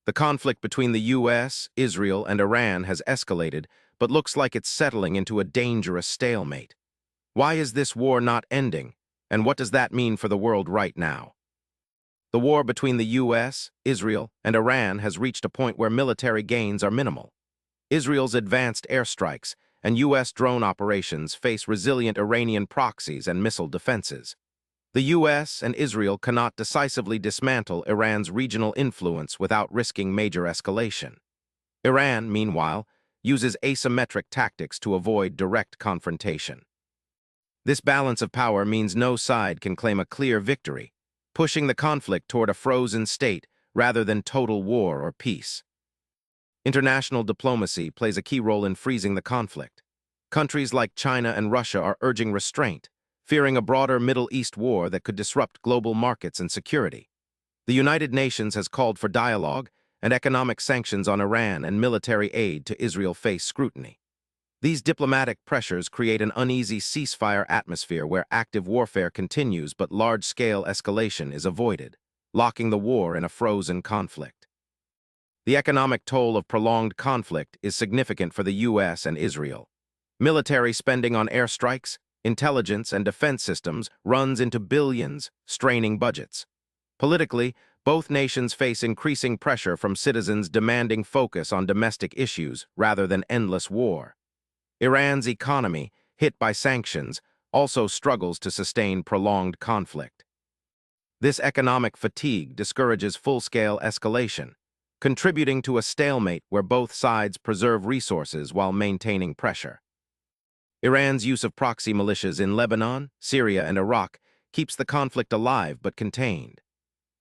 The conflict between the US, Israel, and Iran has escalated, but looks like it's settling into a dangerous stalemate. Why is this war not ending, and what does that mean for the world right now? The war between the US, Israel, and Iran has reached a point where military gains are minimal. Israel's advanced airstrikes and US drone operations face resilient Iranian proxies and missile defenses. The US and Israel cannot decisively dismantle Iran's regional influence without risking major escalation. Iran, meanwhile, uses asymmetric tactics to avoid direct confrontation. This balance of power means no side can claim a clear victory, pushing the conflict toward a frozen state rather than total war or peace. International diplomacy plays a key role in freezing the conflict. Countries like China and Russia are urging restraint, fearing a broader Middle East war that could disrupt global markets and security. The United Nations has called for dialogue, and economic sanctions on Iran and military aid to Israel face scrutiny. These diplomatic pressures create an uneasy ceasefire atmosphere where active warfare continues but large-scale escalation is avoided, locking the war in a frozen conflict. The economic toll of prolonged conflict is significant for the US and Israel. Military spending on airstrikes, intelligence, and defense systems runs into billions, straining budgets. Politically, both nations face increasing pressure from citizens demanding focus on domestic issues rather than endless war. Iran's economy, hit by sanctions, also struggles to sustain prolonged conflict. This economic fatigue discourages full-scale escalation, contributing to a stalemate where both sides preserve resources while maintaining pressure. Iran's use of proxy militias in Lebanon, Syria, and Iraq keeps the conflict alive but contained.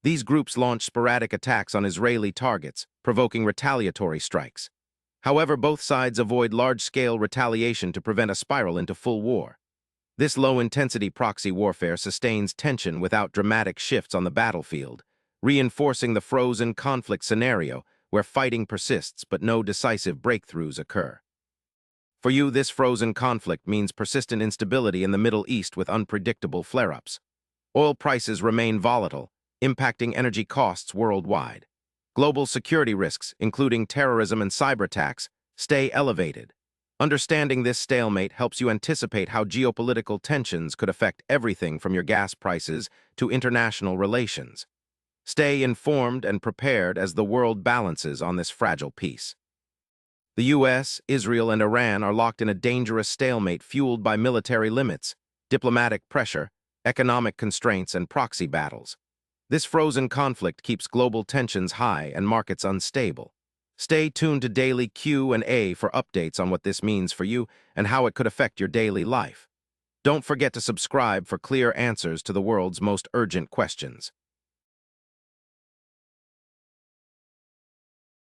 These groups launch sporadic attacks on Israeli targets, provoking retaliatory strikes. However, both sides avoid large-scale retaliation to prevent a spiral into full war. This low-intensity proxy warfare sustains tension without dramatic shifts on the battlefield, reinforcing the frozen conflict scenario where fighting persists but no decisive breakthroughs occur. For you, this frozen conflict means persistent instability in the Middle East with unpredictable flare-ups. Oil prices remain volatile, impacting energy costs worldwide. Global security risks, including terrorism and cyberattacks, stay elevated. Understanding this stalemate helps you anticipate how geopolitical tensions could affect everything from your gas prices to international relations. Stay informed and prepared as the world balances on this fragile peace. The US, Israel, and Iran are locked in a dangerous stalemate fueled by military limits, diplomatic pressure, economic constraints, and proxy battles. This frozen conflict keeps global tensions high and markets unstable. Stay tuned to Daily Q&A for updates on what this means for you and how it could affect your daily life. Don't forget to subscribe for clear answers to the world's most urgent questions.